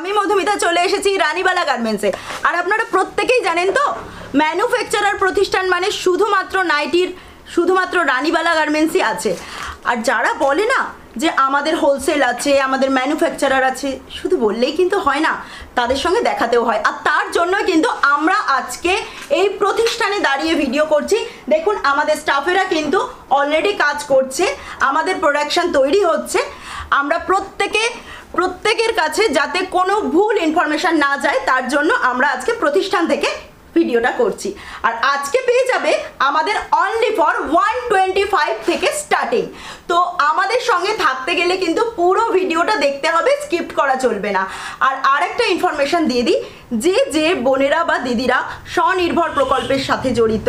আমি মধুমিতা চলে এসেছি রানীবালা গার্মেন্টসে। আর আপনারা প্রত্যেকেই জানেন তো, ম্যানুফ্যাকচারার প্রতিষ্ঠান মানে শুধুমাত্র নাইটির শুধুমাত্র রানীবালা গার্মেন্টসই আছে। আর যারা বলে না যে আমাদের হোলসেল আছে, আমাদের ম্যানুফ্যাকচারার আছে, শুধু বললেই কিন্তু হয় না, তাদের সঙ্গে দেখাতেও হয়। আর তার জন্য কিন্তু আমরা আজকে এই প্রতিষ্ঠানে দাঁড়িয়ে ভিডিও করছি। দেখুন আমাদের স্টাফেরা কিন্তু অলরেডি কাজ করছে, আমাদের প্রোডাকশন তৈরি হচ্ছে। আমরা প্রত্যেকের কাছে যাতে কোনো ভুল ইনফরমেশন না যায়, তার জন্য আমরা আজকে প্রতিষ্ঠান থেকে ভিডিওটা করছি। আর আজকে পেয়ে যাবে আমাদের অনলি ফর 125 থেকে স্টার্টিং। তো আমাদের সঙ্গে থাকতে গেলে কিন্তু পুরো ভিডিওটা দেখতে হবে, স্কিপ করা চলবে না। আর আরেকটা ইনফরমেশন দিয়ে দিই, যে বোনেরা বা দিদিরা স্বনির্ভর প্রকল্পের সাথে জড়িত,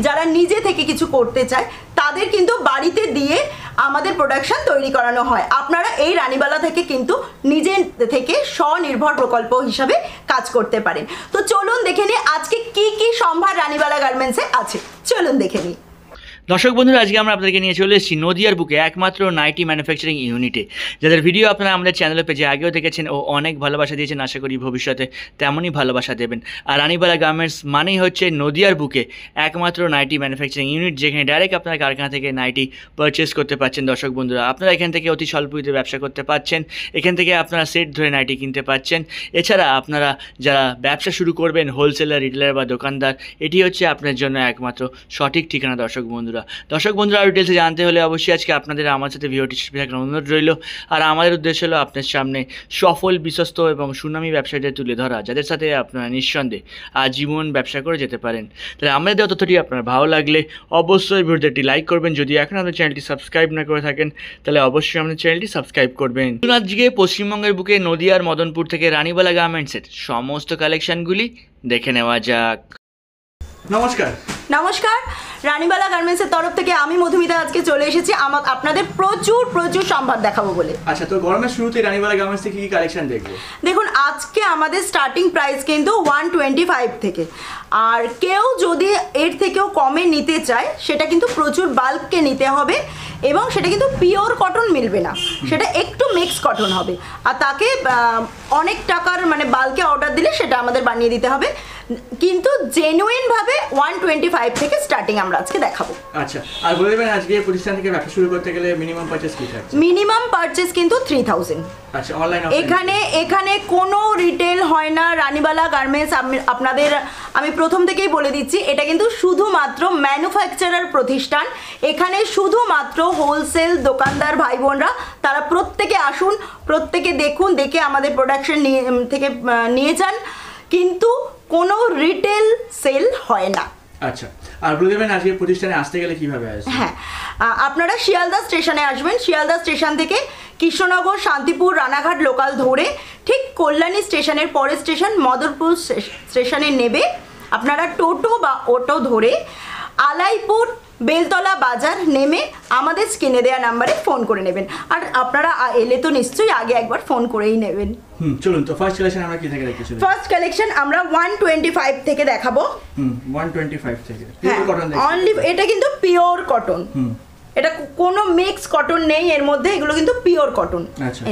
যারা নিজে থেকে কিছু করতে চায়, তাদের কিন্তু বাড়িতে দিয়ে আমাদের প্রোডাকশন তৈরি করানো হয়। আপনারা এই রানীবালা থেকে কিন্তু নিজে থেকে স্বনির্ভর প্রকল্প হিসাবে কাজ করতে পারেন। তো চলুন দেখে নিই আজকে কি সম্ভার রানীবালা গার্মেন্টসে আছে, চলুন দেখে নিই। দর্শক বন্ধুরা, আজকে আমরা আপনাদেরকে নিয়ে চলে এসেছি নদিয়ার বুকে একমাত্র নাইটি ম্যানুফ্যাকচারিং ইউনিটে, যাদের ভিডিও আপনারা আমাদের চ্যানেলে পেজে আগেও দেখেছেন ও অনেক ভালোবাসা দিয়েছেন। আশা করি ভবিষ্যতে তেমনই ভালোবাসা দেবেন। আর রানীবালা গার্মেন্টস মানেই হচ্ছে নদিয়ার বুকে একমাত্র নাইটি ম্যানুফ্যাকচারিং ইউনিট, যেখানে ডাইরেক্ট আপনারা কারখানা থেকে নাইটি পারচেস করতে পারছেন। দর্শক বন্ধুরা, আপনারা এখান থেকে অতি স্বল্পতে ব্যবসা করতে পারছেন। এখান থেকে আপনারা সেট ধরে নাইটি কিনতে পারছেন। এছাড়া আপনারা যারা ব্যবসা শুরু করবেন, হোলসেলার, রিটেলার বা দোকানদার, এটি হচ্ছে আপনার জন্য একমাত্র সঠিক ঠিকানা। দর্শক বন্ধুরা, আরও ডিটেলসে জানতে হলে অবশ্যই আজকে আপনাদের আমার সাথে ভিডিওটি দেখার অনুরোধ রইল। আর আমাদের উদ্দেশ্য হলো আপনার সামনে সফল, বিশ্বস্ত এবং সুনামী ব্যবসায়ীদের তুলে ধরা, যাদের সাথে আপনারা নিঃসন্দেহে আজীবন ব্যবসা করে যেতে পারেন। তাহলে আমাদের দেওয়া তথ্যটি আপনার ভালো লাগলে অবশ্যই ভিডিওটি একটি লাইক করবেন। যদি এখন আমাদের চ্যানেলটি সাবস্ক্রাইব না করে থাকেন, তাহলে অবশ্যই আমাদের চ্যানেলটি সাবস্ক্রাইব করবেন। আজকে পশ্চিমবঙ্গের বুকে নদিয়ার মদনপুর থেকে রানীবালা গার্মেন্টসের সমস্ত কালেকশনগুলি দেখে নেওয়া যাক। নমস্কার, রানীবালা গার্মেন্টসের তরফ থেকে আমি মধুমিতা আজকে চলে এসেছি আপনাদের প্রচুর সম্ভার দেখাবো বলে। আচ্ছা, তো গরমের শুরুতে রানীবালা গার্মেন্টস থেকে কি কালেকশন দেখবো? দেখুন আজকে আমাদের স্টার্টিং প্রাইস কিন্তু 125 থেকে। আর কেউ যদি এর থেকেও কমে নিতে চায়, সেটা কিন্তু প্রচুর বাল্ককে নিতে হবে এবং সেটা কিন্তু পিওর কটন মিলবে না, সেটা একটু মিক্স কটন হবে। আর তাকে অনেক টাকার মানে বাল্কে অর্ডার দিলে সেটা আমাদের বানিয়ে দিতে হবে, কিন্তু জেনুইনভাবে 125 থেকে স্টার্টিং আমরা আজকে দেখাবো। আচ্ছা, আর বলে দেবেন আজকে প্রতিষ্ঠান থেকে ব্যবসা শুরু করতে গেলে মিনিমাম পারচেজ কি থাকছে? মিনিমাম পারচেজ কিন্তু 3000। আচ্ছা, অনলাইন এখানে কোনো রিটেল হয় না। রানীবালা গার্মেন্টস আপনাদের আমি প্রথম থেকেই বলে দিচ্ছি, এটা কিন্তু শুধুমাত্র ম্যানুফ্যাকচারার প্রতিষ্ঠান। এখানে শুধুমাত্র হোলসেল দোকানদার ভাই বোনরা, তারা প্রত্যেকে আসুন, প্রত্যেকে দেখুন, দেখে আমাদের প্রোডাকশন থেকে নিয়ে যান, কিন্তু কোনো রিটেল সেল হয় না। আচ্ছা, আর বলে দেবেন আজকে প্রতিষ্ঠানে আসতে গেলে কিভাবে আসবেন? হ্যাঁ, আপনারা শিয়ালদা স্টেশনে আসবেন। শিয়ালদা স্টেশন থেকে কৃষ্ণনগর, শান্তিপুর, রানাঘাট লোকাল ধরে ঠিক কল্যাণী স্টেশনের পরের স্টেশন মদনপুর স্টেশনে নেবে আপনারা টোটো বা অটো ধরে আলাইপুর বেলতলা বাজার নেমে আমাদের স্ক্রিনে দেওয়া নাম্বারে ফোন করে নেবেন। আর আপনারা এলে তো নিশ্চয়ই আগে একবার ফোন করেই নেবেন। চলুন, তো ফার্স্ট কালেকশন আমরা কি থেকে দেখছি? ফার্স্ট কালেকশন আমরা 125 থেকে দেখাবো। 125 থেকে পিওর কটন অনলি। এটা কিন্তু পিওর কটন, এটা কোনো মিক্স কটন নেই এর মধ্যে, এগুলো কিন্তু পিওর কটন।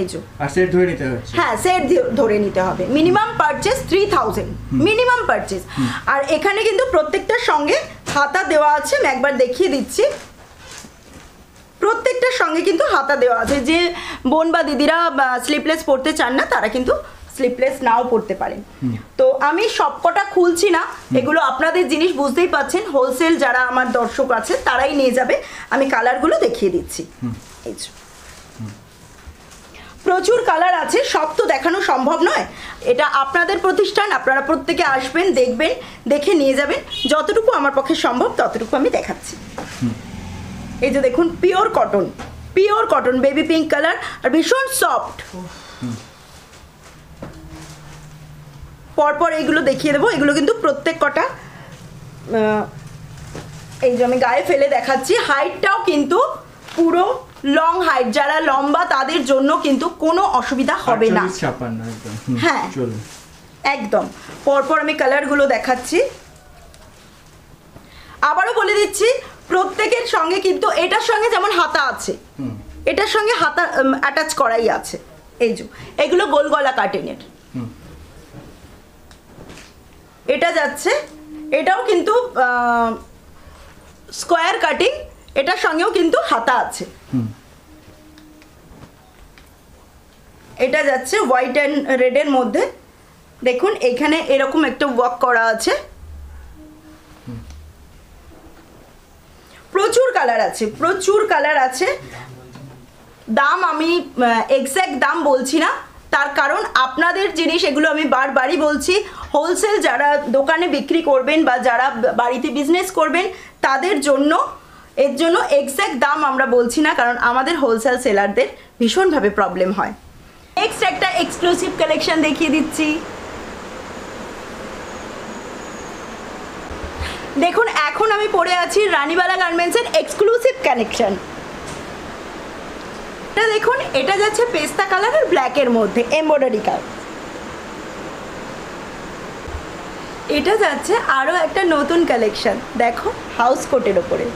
এই যে, আর সেট ধরে নিতে হচ্ছে। হ্যাঁ, সেট ধরে নিতে হবে। Minimum purchase 3000, minimum purchase. আর এখানে কিন্তু প্রত্যেকটার সঙ্গে হাতা দেওয়া আছে, আমি একবার দেখিয়ে দিচ্ছি। প্রত্যেকটার সঙ্গে কিন্তু হাতা দেওয়া আছে। যে বোন বা দিদিরা স্লিপলেস পরতে চান না, তারা কিন্তু স্লিপলেস নাও পরতে পারেন। তো আমি সবকটা খুলছি না, এগুলো আপনাদের জিনিস, বুঝতেই পাচ্ছেন। হোলসেল যারা আমার দর্শক আছে তারাই নিয়ে যাবে। আমি কালারগুলো দেখিয়ে দিচ্ছি। এই যে প্রচুর কালার আছে, সব তো দেখানো সম্ভব নয়। এটা আপনাদের প্রতিষ্ঠান, আপনারা প্রত্যেকে আসবেন, দেখবেন, দেখে নিয়ে যাবেন। যতটুকু আমার পক্ষে সম্ভব ততটুকু আমি দেখাচ্ছি। এই যে দেখুন, pure cotton, baby pink colour, আর ভীষণ সফট। পরপর এইগুলো দেখিয়ে দেবো। এগুলো কিন্তু প্রত্যেক কটা, এই যে আমি গায়ে ফেলে দেখাচ্ছি। হাইটটাও কিন্তু পুরো লং হাইট, যারা লম্বা তাদের জন্য কিন্তু কোনো অসুবিধা হবে না। হ্যাঁ, একদম। পরপর আমি কালারগুলো দেখাচ্ছি। আবারও বলে দিচ্ছি, প্রত্যেকের সঙ্গে কিন্তু এটার সঙ্গে যেমন হাতা আছে, এটার সঙ্গে হাতা অ্যাটাচ করাই আছে। এই যে এগুলো গোল গলা কাটেনের, এটা যাচ্ছে, এটাও কিন্তু স্কোয়ার কাটিং, এটার সঙ্গেও কিন্তু হাতা আছে। এটা যাচ্ছে হোয়াইট অ্যান্ড রেডের মধ্যে, দেখুন এখানে এরকম একটা ওয়ার্ক করা আছে, প্রচুর কালার আছে, প্রচুর কালার আছে। দাম আমি এক্স্যাক্ট দাম বলছি না, তার কারণ আপনাদের জিনিস এগুলো আমি বারবারই বলছি, হোলসেল যারা দোকানে বিক্রি করবেন বা যারা বাড়িতে বিজনেস করবেন তাদের জন্য, এর জন্য এক্স্যাক্ট দাম আমরা বলছি না, কারণ আমাদের হোলসেল সেলারদের ভীষণভাবে প্রবলেম হয়। নেক্সট একটা এক্সক্লুসিভ কালেকশন দেখিয়ে দিচ্ছি। দেখুন এখন আমি পরে আছি রানীবালা গার্মেন্টসের এক্সক্লুসিভ কালেকশন। এটা দেখুন, এটা যাচ্ছে পেস্তা কালার আর ব্ল্যাকের মধ্যে এমব্রয়ডারি কাজ। এটা যাচ্ছে আরো একটা নতুন কালেকশন, দেখো হাউস কোটের উপরে,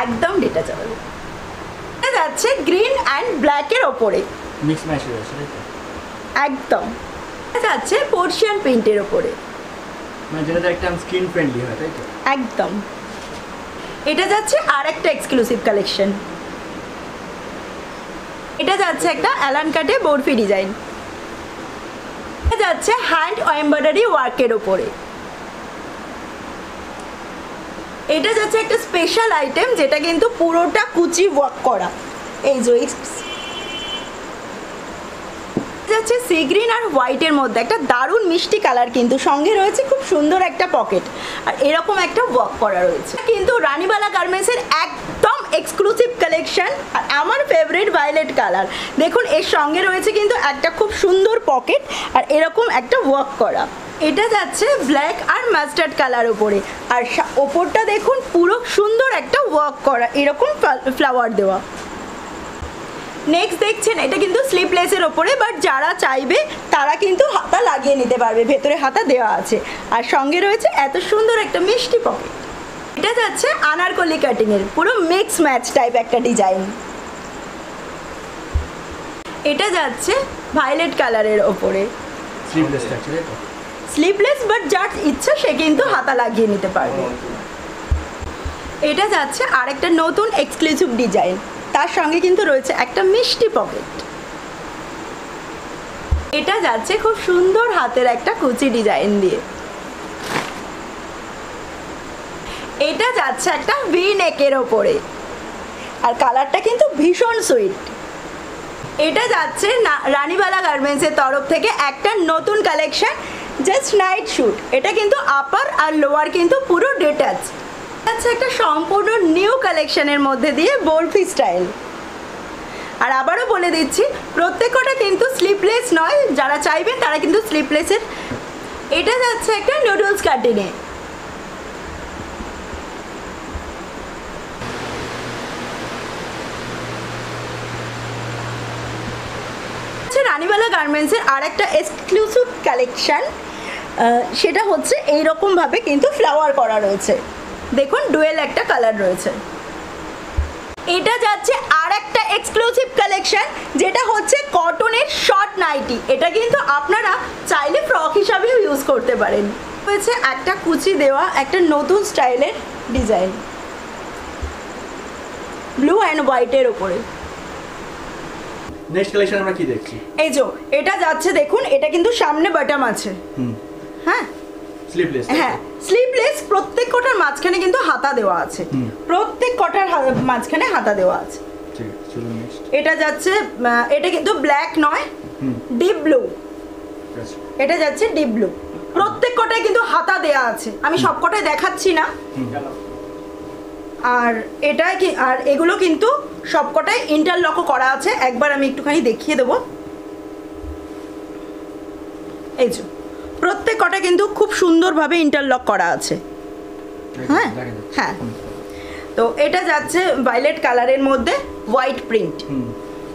একদম ডিটাচেবল। এটা যাচ্ছে গ্রিন অ্যান্ড ব্ল্যাকের ওপরে, মিক্স ম্যাচ হয়ে আছে একদম। এটা যাচ্ছে পার্সিয়ান প্রিন্টের ওপরে, মানে যেটা একদম স্কিন ফ্রেন্ডলি হয়, তাই তো? একদম। এটা যাচ্ছে আর একটা এক্সক্লুসিভ কালেকশন। এটা যাচ্ছে একটা অ্যালান কাটে বরফি ডিজাইন। এটা যাচ্ছে হ্যান্ড এমব্রয়ডারি ওয়ার্কের ওপরে। এটা যাচ্ছে একটা স্পেশাল আইটেম, যেটা কিন্তু পুরোটা কুচি ওয়ার্ক করা। এই যে যাচ্ছে সি গ্রিন আর হোয়াইটের মধ্যে একটা দারুণ মিষ্টি কালার, কিন্তু সঙ্গে রয়েছে খুব সুন্দর একটা পকেট আর এরকম একটা ওয়ার্ক করা রয়েছে। কিন্তু রানীবালা গার্মেন্টসের একদম এক্সক্লুসিভ কালেকশন, আর আমার ফেভারিট ভায়োলেট কালার। দেখুন এর সঙ্গে রয়েছে কিন্তু একটা খুব সুন্দর পকেট আর এরকম একটা ওয়ার্ক করা। এটা যাচ্ছে ব্ল্যাক আর মাস্টার্ড কালার উপরে, আর ওপরটা দেখুন পুরো সুন্দর একটা ওয়ার্ক করা, এরকম ফ্লাওয়ার দেওয়া। নেক্সট দেখছেন এটা কিন্তু স্লিপলেসের ওপরে, বাট যারা চাইবে তারা কিন্তু হাতা লাগিয়ে নিতে পারবে, ভেতরে হাতা দেওয়া আছে আর সঙ্গে রয়েছে এত সুন্দর একটা মিষ্টি পকেট। এটা যাচ্ছে আনারকলি কাটিংয়ের পুরো মিক্স ম্যাচ টাইপ একটা ডিজাইন। এটা যাচ্ছে ভায়োলেট কালারের ওপরে, স্লিপলেস, বাট যার ইচ্ছা সে কিন্তু হাতা লাগিয়ে নিতে পারবে। এটা যাচ্ছে আরেকটা নতুন এক্সক্লুসিভ ডিজাইন, তার সঙ্গে কিন্তু রয়েছে একটা মিষ্টি পকেট। এটা যাচ্ছে খুব সুন্দর হাতের একটা কুচি ডিজাইন দিয়ে। এটা যাচ্ছে একটা ভি নেকের ওপরে, আর কালারটা কিন্তু ভীষণ সুইট। এটা যাচ্ছে রানীবালা গার্মেন্টসের তরফ থেকে একটা নতুন কালেকশন, জাস্ট নাইট শুট। এটা কিন্তু আপার আর লোয়ার কিন্তু পুরো ডিটাচ। আচ্ছা, একটা সম্পূর্ণ নিউ কালেকশনের মধ্যে দিয়ে বরফি স্টাইল। আর আবারও বলে দিচ্ছি, প্রত্যেকটা কিন্তু স্লিপলেস নয়, যারা চাইবেন তারা কিন্তু স্লিপলেসের। এটা যাচ্ছে একটা নুডলস কাটিংয়ে। রানীবালা গার্মেন্টসের আর একটা এক্সক্লুসিভ কালেকশন, সেটা হচ্ছে এইরকমভাবে কিন্তু ফ্লাওয়ার করা রয়েছে, দেখুন ডুয়েল একটা কালার রয়েছে। এটা যাচ্ছে আর একটা এক্সক্লুসিভ কালেকশন, যেটা হচ্ছে কটনের শর্ট নাইটি। এটা কিন্তু আপনারা চাইলে ফ্রক হিসাবেও ইউজ করতে পারেন। হয়েছে একটা কুচি দেওয়া একটা নতুন স্টাইলের ডিজাইন, ব্লু অ্যান্ড হোয়াইটের ওপরে। নেক্সট কালেকশন আমরা কি দেখছি? এই যে এটা যাচ্ছে দেখুন, এটা কিন্তু সামনে বাটম আছে, হ্যাঁ স্লিপলেস, হ্যাঁ স্লিপলেস। প্রত্যেক কটার মাঝখানে কিন্তু হাতা দেওয়া আছে, প্রত্যেক কটার মাঝখানে হাতা দেওয়া আছে। ঠিক আছে, চলুন নেক্সট। এটা যাচ্ছে, এটা কিন্তু ব্ল্যাক নয়, ডিপ ব্লু। এটা যাচ্ছে ডিপ ব্লু, প্রত্যেক কটায় কিন্তু হাতা দেওয়া আছে, আমি সব কটায় দেখাচ্ছি না। আর এটা কি, আর এগুলো কিন্তু সবকটাই ইন্টারলকও করা আছে, একবার আমি একটুখানি দেখিয়ে দেবো। এই যে প্রত্যেক কটা কিন্তু খুব সুন্দরভাবে ইন্টারলক করা আছে, হ্যাঁ হ্যাঁ। তো এটা যাচ্ছে ভায়োলেট কালারের মধ্যে হোয়াইট প্রিন্ট,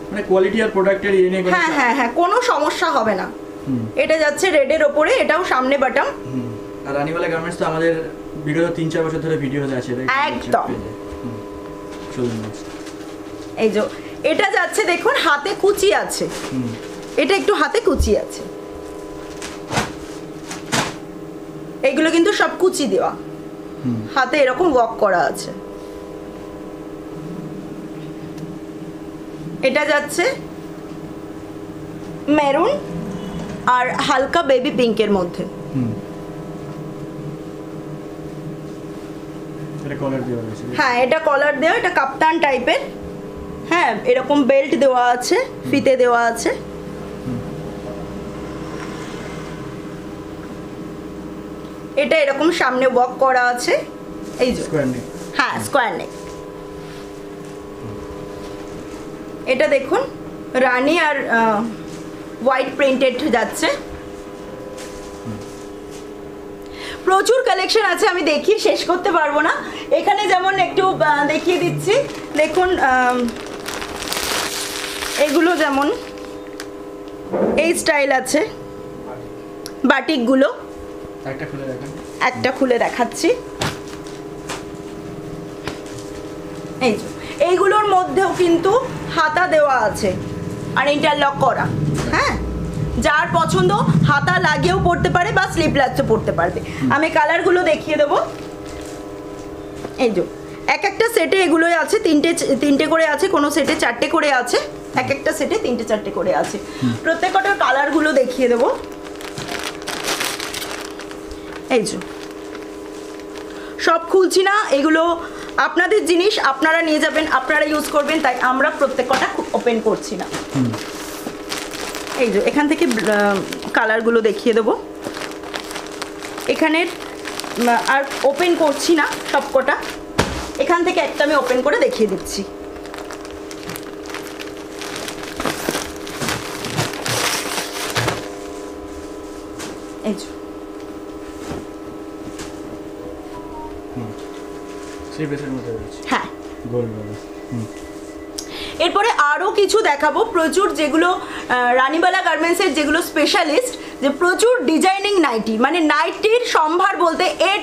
মানে কোয়ালিটি আর প্রোডাক্টের ইয়ে নিয়ে হ্যাঁ হ্যাঁ হ্যাঁ, কোনো সমস্যা হবে না। এটা যাচ্ছে রেডের ওপরে, এটাও সামনে বাটম। আর রানীবালা গার্মেন্টস তো আমাদের বিগত 3-4 বছর ধরে ভিডিও আছে, একদম। চলুন নেক্সট। এই যে এটা যাচ্ছে দেখুন হাতে কুচি আছে, এটা একটু হাতে কুচি আছে, এগুলো কিন্তু সব কুচি দেওয়া, হাতে এরকম ওয়ার্ক করা আছে। এটা যাচ্ছে মেরুন আর হালকা বেবি পিঙ্কের মধ্যে। হ্যাঁ, এটা কলার দেওয়া, এটা কাপ্তান টাইপের। হ্যাঁ, এরকম বেল্ট দেওয়া আছে, ফিতে দেওয়া আছে। এটা এরকম সামনে ওয়ার্ক করা আছে, এই যে হ্যাঁ স্কোয়ার নেক। এটা দেখুন রানী আর হোয়াইট প্রিন্টেড যাচ্ছে। প্রচুর কালেকশন আছে, আমি দেখিয়ে শেষ করতে পারবো না। এখানে যেমন একটু দেখিয়ে দিচ্ছি, দেখুন এগুলো যেমন এই স্টাইল আছে, বাটিকগুলো একটা খুলে দেখাচ্ছি। এই যে এইগুলোর মধ্যেও কিন্তু হাতা দেওয়া আছে আর ইন্টারলক করা। হ্যাঁ, যার পছন্দ হাতা লাগিয়েও পড়তে পারে বা স্লিপলেসও পড়তে পারবে। আমি কালারগুলো দেখিয়ে দেবো। এই যে এক একটা সেটে এগুলোই আছে, তিনটে করে আছে, কোনো সেটে 4টে করে আছে, এক একটা সেটে 3টে 4টে করে আছে। প্রত্যেকটার কালারগুলো দেখিয়ে দেবো। এই যে সব খুলছি না, এগুলো আপনাদের জিনিস, আপনারা নিয়ে যাবেন, আপনারা ইউজ করবেন, তাই আমরা প্রত্যেকটা ওপেন করছি না। এই যে এখান থেকে কালারগুলো দেখিয়ে দেবো। এখানের আর ওপেন করছি না সবকটা, এখান থেকে একটা আমি ওপেন করে দেখিয়ে দিচ্ছি। এই যে হ্যাঁ, এরপরে আরও কিছু দেখাবো প্রচুর, যেগুলো রানীবালা গার্মেন্টসের যেগুলো স্পেশালিস্ট, যে প্রচুর ডিজাইনিং নাইটি, মানে নাইটির সম্ভার বলতে A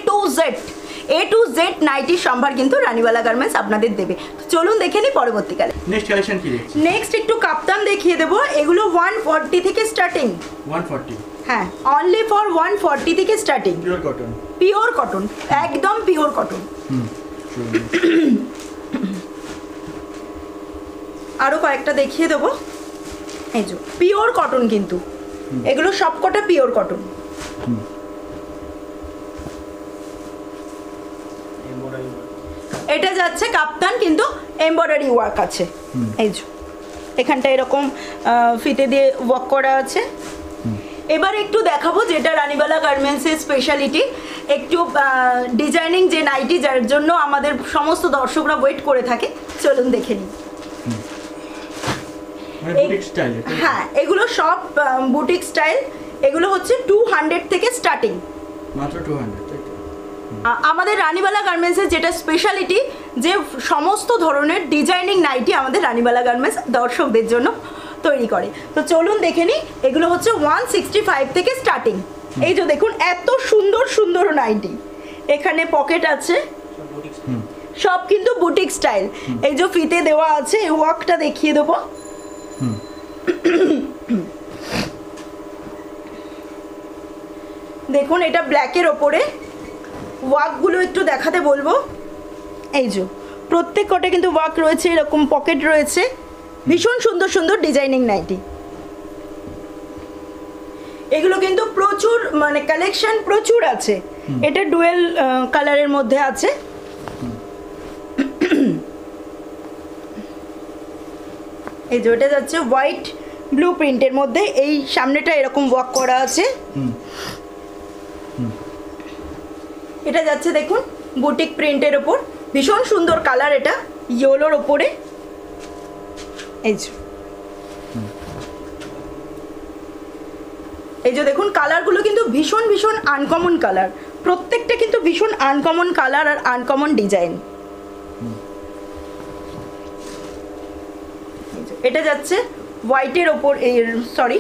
to Z নাইটির সম্ভার কিন্তু রানীবালা গার্মেন্টস আপনাদের দেবে। তো চলুন দেখে নিই পরবর্তীকালে। নেক্সট কালেকশন কি দেখছি? নেক্সট একটু কাপ্তান দেখিয়ে দেবো। এগুলো 140 থেকে স্টার্টিং। 140? হ্যাঁ, অনলি ফর 140 থেকে স্টার্টিং। পিওর কটন, একদম পিওর কটন। আরো কয়েকটা দেখিয়ে দেবো। এই যে পিওর কটন, কিন্তু এগুলো সবকটা পিওর কটন। এটা যাচ্ছে কাপ্তান, কিন্তু এমব্রয়ডারি ওয়ার্ক আছে। এই যে এখানটা এরকম ফিতে দিয়ে ওয়ার্ক করা আছে। এবার একটু দেখাবো যেটা রানীবালা গার্মেন্টসের স্পেশালিটি, একটু ডিজাইনিং যে নাইটি, যার জন্য আমাদের সমস্ত দর্শকরা ওয়েট করে থাকে। চলুন দেখে নিই। হ্যাঁ, এগুলো সব বুটিক স্টাইল। এগুলো হচ্ছে 200 থেকে স্টার্টিং, মাত্র 200। আমাদের রানীবালা গার্মেন্টসের যেটা স্পেশালিটি, যে সমস্ত ধরনের ডিজাইনিং নাইটি আমাদের রানীবালা গার্মেন্টস দর্শকদের জন্য তৈরি করে। তো চলুন দেখে নিই। এগুলো হচ্ছে 165 থেকে স্টার্টিং। এই যে দেখুন এত সুন্দর সুন্দর নাইটি, এখানে পকেট আছে, সব কিন্তু বুটিক স্টাইল। এই যে ফিতে দেওয়া আছে, এই ওয়ার্কটা দেখিয়ে দেবো। দেখুন এটা ব্ল্যাকের ওপরে, ওয়ার্কগুলো একটু দেখাতে বলবো। এই যে প্রত্যেক কটা কিন্তু ওয়ার্ক রয়েছে, এরকম পকেট রয়েছে, ভীষণ সুন্দর সুন্দর ডিজাইনিং নাইটি। এগুলো কিন্তু প্রচুর, মানে কালেকশন প্রচুর আছে। এটা ডুয়েল কালারের মধ্যে আছে। এই যে এটা যাচ্ছে হোয়াইট ব্লু প্রিন্টের মধ্যে, এই সামনেটা এরকম ওয়ার্ক করা আছে। এটা যাচ্ছে দেখুন বুটিক প্রিন্টের ওপর, ভীষণ সুন্দর কালার, এটা ইয়েলোর ওপরে। এই যে এই যে দেখুন কালারগুলো কিন্তু ভীষণ ভীষণ আনকমন কালার, প্রত্যেকটা কিন্তু ভীষণ আনকমন কালার আর আনকমন ডিজাইন। এটা যাচ্ছে হোয়াইটের ওপর, সরি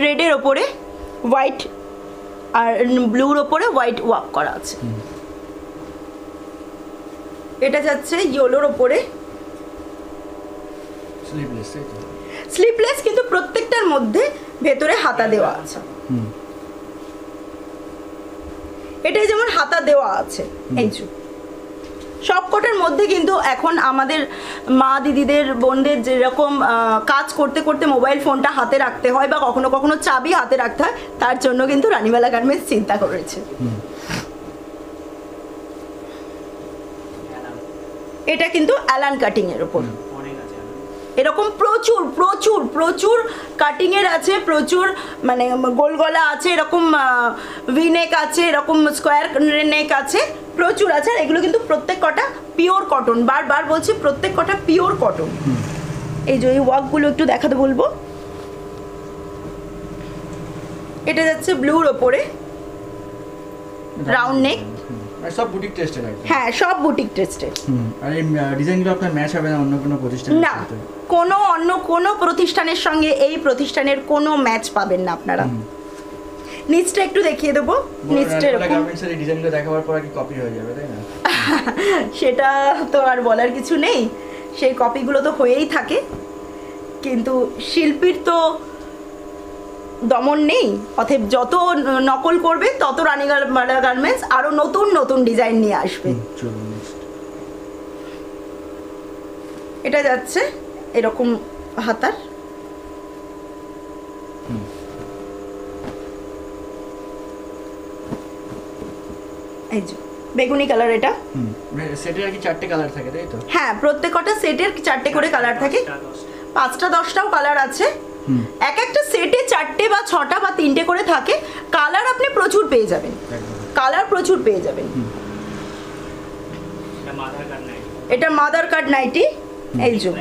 রেডের ওপরে হোয়াইট আর ব্লুর ওপরে হোয়াইট ওয়ার্ক করা আছে। এটা যাচ্ছে ইয়েলোর ওপরে, স্লিপলেস কিন্তু প্রত্যেকটার মধ্যে ভেতরে হাতা দেওয়া আছে। এটাই যেমন হাতা দেওয়া আছে, এই যে সব কটার মধ্যে কিন্তু এখন আমাদের মা দিদিদের বোনদের যেরকম কাজ করতে করতে মোবাইল ফোনটা হাতে রাখতে হয় বা কখনো কখনো চাবি হাতে রাখতে হয়, তার জন্য কিন্তু রানীবালা গার্মেন্টস চিন্তা করেছে। এটা কিন্তু অ্যালান কাটিং এর উপর, এরকম প্রচুর প্রচুর প্রচুর কাটিং এর আছে, প্রচুর মানে গোল গলা আছে, এরকম ভি নেক আছে, এরকম স্কোয়ার নেক আছে, প্রচুর আছে। আর এগুলো কিন্তু প্রত্যেক কটা পিওর কটন, বারবার বলছি প্রত্যেক কটা পিওর কটন। এই যে এই ওয়ার্কগুলো একটু দেখাতে বলবো। এটা যাচ্ছে ব্লুর ওপরে, রাউন্ড নেক, সব বুটিক টেস্টের একদম। হ্যাঁ সব বুটিক টেস্টের। আর এই ডিজাইনগুলো আপনার ম্যাচ হবে না অন্য কোনো প্রতিষ্ঠানে? না, কোনো অন্য কোনো প্রতিষ্ঠানের সঙ্গে এই প্রতিষ্ঠানের কোনো ম্যাচ পাবেন না আপনারা। নিচটা একটু দেখিয়ে দেবো। নিচটা এরকম, গার্মেন্টসের এই ডিজাইনগুলো দেখাবার পর কি কপি হয়ে যাবে, তাই না? সেটা তো আর বলার কিছু নেই, সেই কপিগুলো তো হয়েই থাকে, কিন্তু শিল্পীর তো দমন নেই। অতএব যত নকল করবে তত রানীবালা গার্মেন্টস আরো নতুন নতুন ডিজাইন নিয়ে আসবে। চলুন নেক্সট। এটা যাচ্ছে এরকম হাতার, এই যে বেগুনি কালার। এটা সেটের আর কি 4টে কালার থাকে, তাই তো? হ্যাঁ, প্রত্যেকটা সেটের 4টে করে কালার থাকে, 5টা 10টাও কালার আছে। এক একটা সেটে 4টে বা 6টা বা 3টে করে থাকে। কালার আপনি প্রচুর পেয়ে যাবেন, কালার প্রচুর পেয়ে যাবেন। এটা মাদার কাট নাইটি, এই যে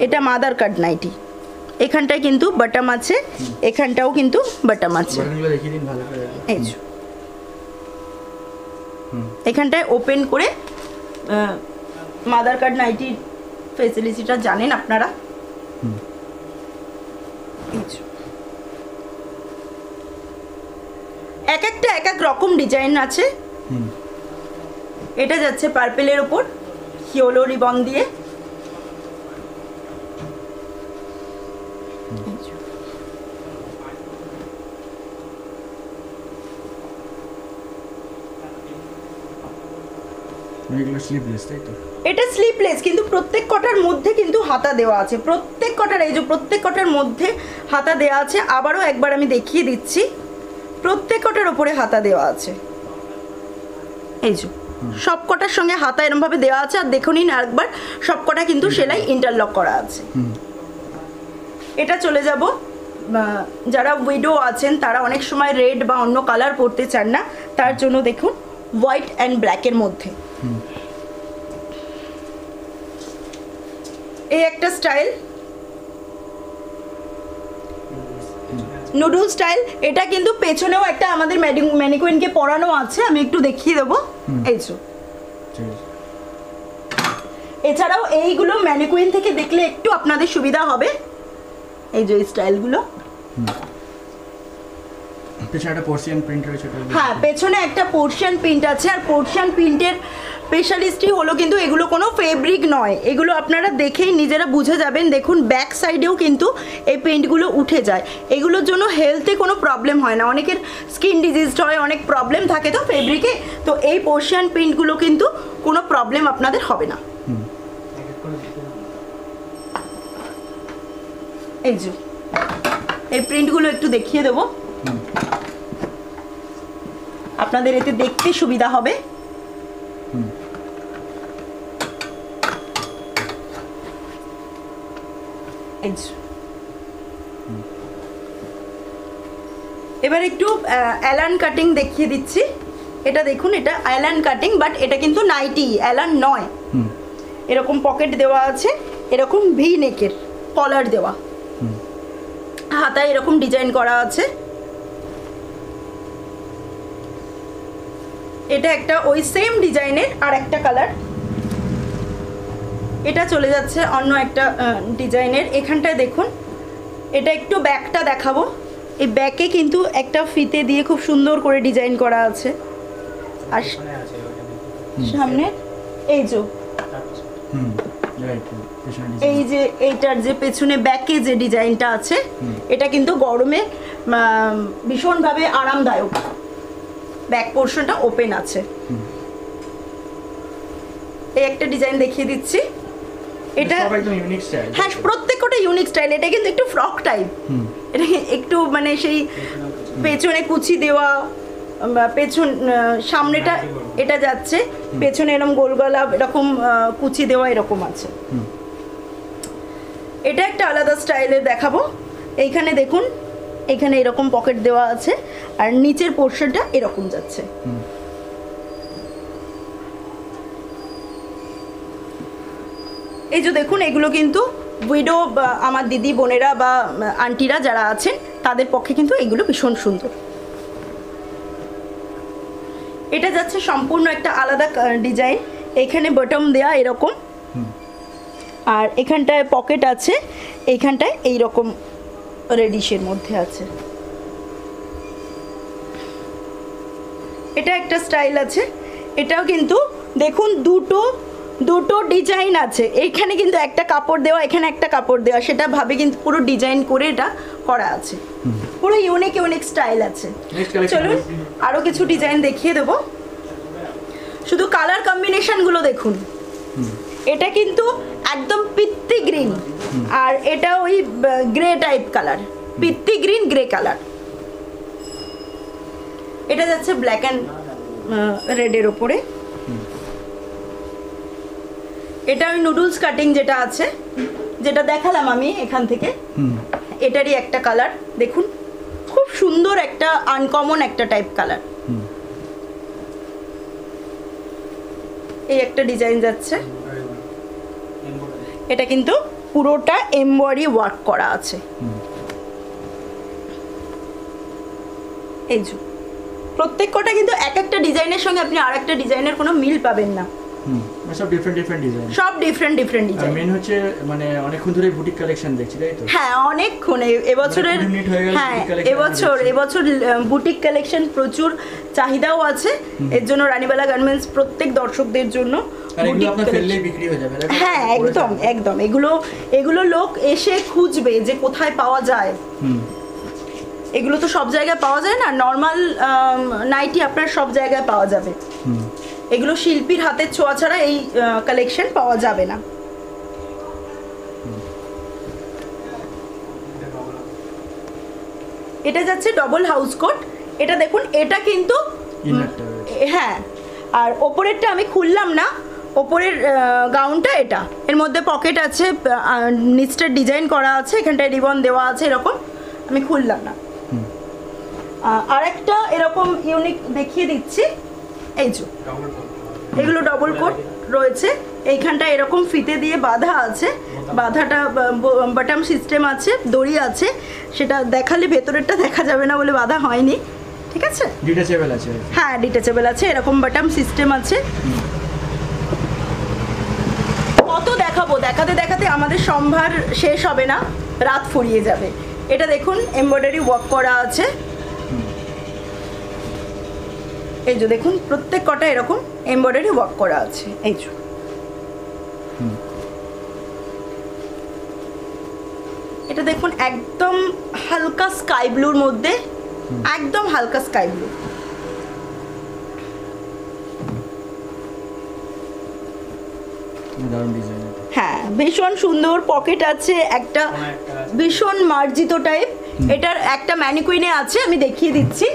এটা মাদার কাট নাইটি। এখানটায় কিন্তু বাটাম আছে, এখানটাও কিন্তু বাটাম আছে। বাটনগুলো দেখিয়ে দিন ভালো করে। এই যে এখানটায় ওপেন করে মাদার কাট নাইটির ফেসিলিটিটা জানেন আপনারা। এক একটা এক এক রকম ডিজাইন আছে। এটা যাচ্ছে পার্পেলের উপর হিওলো রিবন দিয়ে। এগুলো স্লিভলেস, তাই তো? এটা স্লিপলেস, কিন্তু প্রত্যেক কটার মধ্যে কিন্তু হাতা দেওয়া আছে। প্রত্যেক কটার, এই যে প্রত্যেক কটার মধ্যে হাতা দেওয়া আছে। আবারও একবার আমি দেখিয়ে দিচ্ছি, প্রত্যেক কটার উপরে হাতা দেওয়া আছে। এই যে সব কটার সঙ্গে হাতা এরকম ভাবে দেওয়া আছে। আর দেখুন আরেকবার, সব কটা কিন্তু সেলাই ইন্টারলক করা আছে। এটা চলে যাব, যারা উইডো আছেন তারা অনেক সময় রেড বা অন্য কালার পরতে চান না, তার জন্য দেখুন হোয়াইট অ্যান্ড ব্ল্যাকের মধ্যে এই একটা স্টাইল, নুডল স্টাইল। এটা কিন্তু পেছনেও একটা আমাদের ম্যানিকুইনকে পরানো আছে, আমি একটু দেখিয়ে দেবো। এই যে এছাড়াও এইগুলো ম্যানিকুইন থেকে দেখলে একটু আপনাদের সুবিধা হবে। এই যে স্টাইলগুলো, পেছনে একটা পোর্শিয়ান প্রিন্ট রয়েছে। হ্যাঁ পেছনে একটা পোর্শিয়ান প্রিন্ট আছে। আর পোর্শিয়ান প্রিন্টের স্পেশালিস্টই হলো কিন্তু এগুলো কোনো ফেব্রিক নয়, এগুলো আপনারা দেখেই নিজেরা বুঝে যাবেন। দেখুন ব্যাক সাইডেও কিন্তু এই প্রিন্টগুলো উঠে যায়। এগুলোর জন্য হেলথে কোনো প্রবলেম হয় না, অনেকের স্কিন ডিজিজড হয়, অনেক প্রবলেম থাকে তো ফেব্রিকে, তো এই পোর্শিয়ান প্রিন্টগুলো কিন্তু কোনো প্রবলেম আপনাদের হবে না। এই যে এই প্রিন্টগুলো একটু দেখিয়ে দেবো, আপনাদের এতে দেখতে সুবিধা হবে। এবার একটু অ্যালান কাটিং দেখিয়ে দিচ্ছি। এটা দেখুন, এটা অ্যালান কাটিং, বাট এটা কিন্তু নাইটি, অ্যালান নয়। এরকম পকেট দেওয়া আছে, এরকম ভি নেকের কলার দেওয়া, হাতায় এরকম ডিজাইন করা আছে। এটা একটা ওই সেম ডিজাইনের আর একটা কালার। এটা চলে যাচ্ছে অন্য একটা ডিজাইনের। এখানটায় দেখুন, এটা একটু ব্যাকটা দেখাবো। এই ব্যাকে কিন্তু একটা ফিতে দিয়ে খুব সুন্দর করে ডিজাইন করা আছে। আর সামনে এই যে রাইট পেছনে এই যে এইটার যে পেছনে ব্যাকে যে ডিজাইনটা আছে এটা কিন্তু গরমে ভীষণভাবে আরামদায়ক। ব্যাক পোর্শনটা ওপেন আছে। এই একটা ডিজাইন দেখিয়ে দিচ্ছি, এটা সব একদম ইউনিক স্টাইল। হ্যাঁ প্রত্যেকটা ইউনিক স্টাইল। এটা কিন্তু একটু ফ্রক টাইপ, এটা একটু মানে সেই পেছনে কুচি দেওয়া, পেছন সামনেটা এটা যাচ্ছে, পেছনে এরকম গোল গলা এরকম কুচি দেওয়া এরকম আছে। এটা একটা আলাদা স্টাইলের দেখাবো। এইখানে দেখুন, এখানে এরকম পকেট দেওয়া আছে আর নিচের পোর্শনটা এরকম যাচ্ছে। এই যে দেখুন, এগুলো কিন্তু উইডো আমার দিদি বোনেরা বা আন্টিরা যারা আছেন তাদের পক্ষে কিন্তু এগুলো ভীষণ সুন্দর। এটা যাচ্ছে সম্পূর্ণ একটা আলাদা ডিজাইন। এখানে বটম দেয়া এরকম, আর এখানটায় পকেট আছে, এইখানটায় এইরকম রেডিশের মধ্যে আছে। এটা একটা স্টাইল আছে। এটাও কিন্তু দেখুন দুটো ডিজাইন আছে। এইখানে কিন্তু একটা কাপড় দেওয়া, এখানে একটা কাপড় দেওয়া, সেটা ভাবে কিন্তু পুরো ডিজাইন করে এটা করা আছে। পুরো ইউনিক স্টাইল আছে। চলুন আরো কিছু ডিজাইন দেখিয়ে দেবো। শুধু কালার কম্বিনেশনগুলো দেখুন। এটা কিন্তু একদম পিত্তি গ্রিন, আর এটা ওই গ্রে টাইপ কালার, পিত্তি গ্রিন গ্রে কালার। এটা যাচ্ছে ব্ল্যাক অ্যান্ড রেডের ওপরে। এটা ওই নুডলস কাটিং যেটা আছে, যেটা দেখালাম আমি এখান থেকে, এটারই একটা কালার দেখুন, খুব সুন্দর একটা আনকমন একটা টাইপ কালার। এই একটা ডিজাইন যাচ্ছে, এটা কিন্তু পুরোটা এমব্রয়ডারি ওয়ার্ক করা আছে। এই যে প্রত্যেকটা কিন্তু এক একটা ডিজাইনের সঙ্গে আপনি আর একটা ডিজাইনের কোনো মিল পাবেন না। সব ডিফারেন্ট ডিজাইন, সব ডিফারেন্ট ডিজাইন। মেন হচ্ছে মানে অনেকক্ষণ ধরে বুটিক কালেকশন দেখছি, তাই তো? হ্যাঁ অনেকক্ষণ, এবছরের হ্যাঁ এবছর বুটিক কালেকশন প্রচুর চাহিদাও আছে। এর জন্য রানীবালা গার্মেন্টস প্রত্যেক দর্শকদের জন্য বিক্রি হয়ে যাবে। হ্যাঁ একদম এগুলো লোক এসে খুঁজবে যে কোথায় পাওয়া যায়। এগুলো তো সব জায়গায় পাওয়া যায় না, নর্মাল নাইটি আপনার সব জায়গায় পাওয়া যাবে। এগুলো শিল্পীর হাতের ছোঁয়া ছাড়া এই কালেকশন পাওয়া যাবে না। এটা যাচ্ছে ডবল হাউস কোট। এটা দেখুন, এটা কিন্তু হ্যাঁ, আর ওপরেরটা আমি খুললাম না, ওপরের গাউনটা এটা, এর মধ্যে পকেট আছে, নিচটা ডিজাইন করা আছে, এখানটায় রিবন দেওয়া আছে এরকম, আমি খুললাম না। আর একটা এরকম ইউনিক দেখিয়ে দিচ্ছি। এই যে এগুলো ডবল কোট রয়েছে, এইখানটা এরকম ফিতে দিয়ে বাঁধা আছে, বাঁধাটা বাটাম সিস্টেম আছে, দড়ি আছে, সেটা দেখালে ভেতরেরটা দেখা যাবে না বলে বাঁধা হয়নি, ঠিক আছে? ডিটাচেবল আছে, হ্যাঁ ডিটাচেবল আছে, এরকম বাটাম সিস্টেম আছে। কত দেখাবো, দেখাতে আমাদের সম্ভার শেষ হবে না, রাত ফুরিয়ে যাবে। এটা দেখুন এমব্রয়ডারি ওয়ার্ক করা আছে। এই যে দেখুন প্রত্যেক কটা এরকম এমব্রয়ডারি ওয়ার্ক করা আছে। এই যে এটা দেখুন একদম হালকা স্কাই ব্লুর মধ্যে, একদম হালকা স্কাই ব্লু। হ্যাঁ ভীষণ সুন্দর, পকেট আছে একটা, ভীষণ মার্জিত টাইপ। এটার একটা ম্যানিকুইনে আছে, আমি দেখিয়ে দিচ্ছি।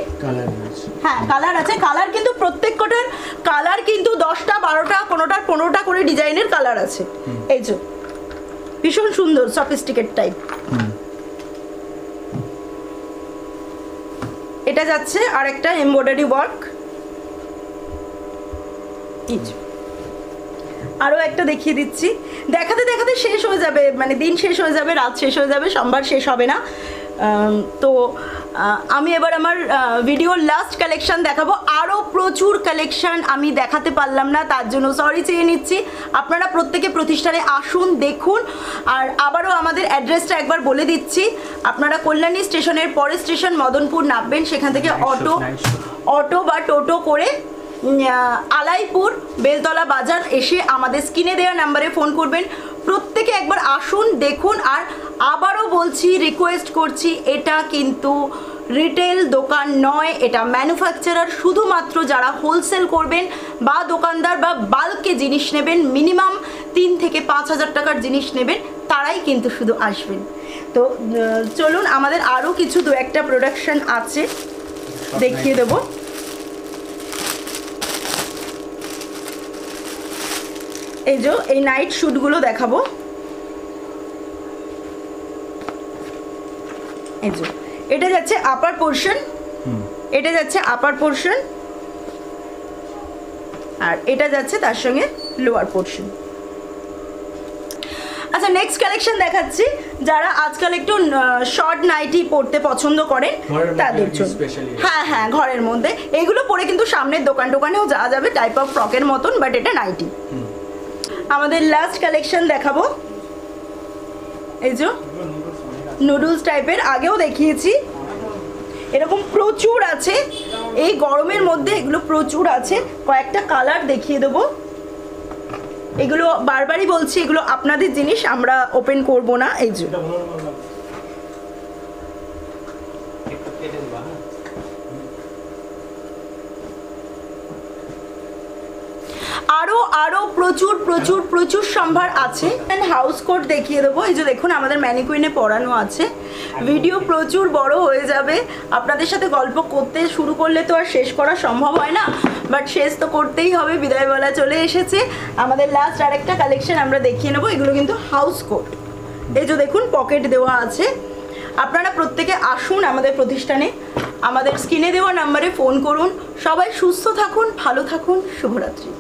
হ্যাঁ কালার আছে, কালার কিন্তু প্রত্যেকটার কালার কিন্তু 10টা 12টা, কোনোটার 15টা করে ডিজাইনের কালার আছে। এই যে ভীষণ সুন্দর সফিস্টিকেট টাইপ। এটা যাচ্ছে আর একটা এমব্রয়ডারি ওয়ার্ক। আরও একটা দেখিয়ে দিচ্ছি, দেখাতে শেষ হয়ে যাবে, মানে দিন শেষ হয়ে যাবে, রাত শেষ হয়ে যাবে, সোমবার শেষ হবে না। তো আমি এবার আমার ভিডিওর লাস্ট কালেকশন দেখাবো। আরও প্রচুর কালেকশন আমি দেখাতে পারলাম না, তার জন্য সরি চেয়ে নিচ্ছি। আপনারা প্রত্যেকে প্রতিষ্ঠানে আসুন, দেখুন। আর আবারও আমাদের অ্যাড্রেসটা একবার বলে দিচ্ছি। আপনারা কল্যাণী স্টেশনের পরের স্টেশন মদনপুর নামবেন, সেখান থেকে অটো বা টোটো করে আলাইপুর বেলতলা বাজার এসে আমাদের স্ক্রিনে দেওয়া নাম্বারে ফোন করবেন। প্রত্যেকে একবার আসুন, দেখুন। আর আবারও বলছি, রিকোয়েস্ট করছি, এটা কিন্তু রিটেল দোকান নয়, এটা ম্যানুফ্যাকচারার। শুধুমাত্র যারা হোলসেল করবেন বা দোকানদার বা বাল্কে জিনিস নেবেন, মিনিমাম 3 থেকে 5,000 টাকার জিনিস নেবেন, তারাই কিন্তু শুধু আসবেন। তো চলুন, আমাদের আরও কিছু 2-1টা প্রোডাকশন আছে, দেখিয়ে দেবো। এই যে এই নাইট শ্যুটগুলো দেখাবো। এই যে এটা যাচ্ছে আপার পোর্শন, এটা যাচ্ছে আপার পোর্শন, আর এটা যাচ্ছে তার সঙ্গে লোয়ার পোর্শন। আচ্ছা, নেক্সট কালেকশন দেখাচ্ছি। যারা আজকাল একটু শর্ট নাইটি পরতে পছন্দ করেন তাদের জন্য, হ্যাঁ হ্যাঁ, ঘরের মধ্যে এগুলো পরে কিন্তু সামনের দোকানেও যাওয়া যাবে, টাইপ অফ ফ্রকের মতন, বাট এটা নাইটি। আমাদের লাস্ট কালেকশন দেখাবো। এই যে নুডলস টাইপের, আগেও দেখিয়েছি, এরকম প্রচুর আছে। এই গরমের মধ্যে এগুলো প্রচুর আছে। কয়েকটা কালার দেখিয়ে দেবো। এগুলো বারবারই বলছি, এগুলো আপনাদের জিনিস, আমরা ওপেন করব না। এই যে আরো আরো প্রচুর প্রচুর প্রচুর সম্ভার আছে। হাউস কোট দেখিয়ে দেবো। এই যে দেখুন, আমাদের ম্যানিকুইনে পরানো আছে। ভিডিও প্রচুর বড় হয়ে যাবে, আপনাদের সাথে গল্প করতে শুরু করলে তো আর শেষ করা সম্ভব হয় না, বাট শেষ তো করতেই হবে। বিদায়বেলা চলে এসেছে। আমাদের লাস্ট আরেকটা কালেকশন আমরা দেখিয়ে নেবো। এগুলো কিন্তু হাউস কোট। এই যে দেখুন, পকেট দেওয়া আছে। আপনারা প্রত্যেকে আসুন আমাদের প্রতিষ্ঠানে, আমাদের স্ক্রিনে দেওয়া নাম্বারে ফোন করুন। সবাই সুস্থ থাকুন, ভালো থাকুন, শুভরাত্রি।